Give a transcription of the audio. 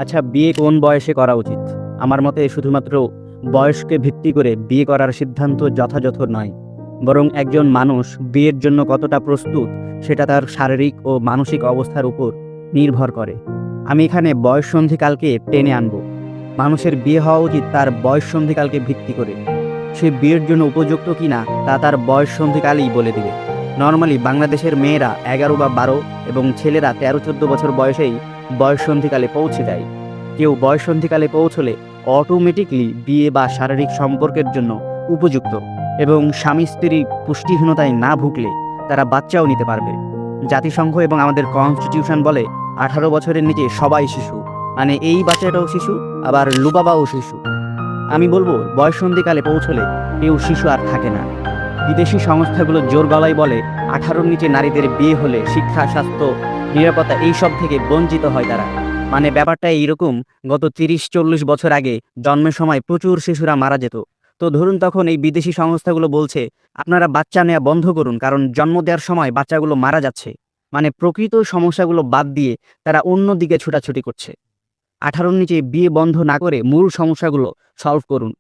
আচ্ছা, বিয়ে কোন বয়সে করা উচিত? আমার মতে শুধুমাত্র বয়সকে ভিত্তি করে বিয়ে করার সিদ্ধান্ত যথাযথ নয়। বরং একজন মানুষ বিয়ের জন্য কতটা প্রস্তুত সেটা তার শারীরিক ও মানসিক অবস্থার উপর নির্ভর করে। আমি এখানে বয়ঃসন্ধিকালকে টেনে আনব। মানুষের বিয়ে হওয়া উচিত তার বয়ঃসন্ধিকালকে ভিত্তি করে। সে বিয়ের জন্য উপযুক্ত কিনা তা তার বয়ঃসন্ধিকালই বলে দিবে। নর্মালি বাংলাদেশের মেয়েরা 11 বা 12 এবং ছেলেরা 13-14 বছর বয়সেই বয়ঃসন্ধিকালে পৌঁছে যায়। কেউ বয়ঃসন্ধিকালে পৌঁছলে অটোমেটিকলি বিয়ে বা শারীরিক সম্পর্কের জন্য উপযুক্ত এবং স্বামী স্ত্রী পুষ্টিহীনতায় না ভুগলে তারা বাচ্চাও নিতে পারবে। জাতিসংঘ এবং আমাদের কনস্টিটিউশন বলে 18 বছরের নিচে সবাই শিশু, মানে এই বাচ্চাটাও শিশু, আবার লুবাবাও শিশু। আমি বলবো বয়ঃসন্ধিকালে পৌঁছলে কেউ শিশু আর থাকে না। বিদেশি সংস্থাগুলো জোর গলায় বলে 18-র নিচে নারীদের বিয়ে হলে শিক্ষা, স্বাস্থ্য, নিরাপত্তা এইসব থেকে বঞ্চিত হয় তারা। মানে ব্যাপারটা এইরকম, গত 30-40 বছর আগে জন্মের সময় প্রচুর শিশুরা মারা যেত। তো ধরুন তখন এই বিদেশি সংস্থাগুলো বলছে আপনারা বাচ্চা নেওয়া বন্ধ করুন, কারণ জন্ম দেওয়ার সময় বাচ্চাগুলো মারা যাচ্ছে। মানে প্রকৃত সমস্যাগুলো বাদ দিয়ে তারা অন্যদিকে ছুটাছুটি করছে। 18-র নিচে বিয়ে বন্ধ না করে মূল সমস্যাগুলো সলভ করুন।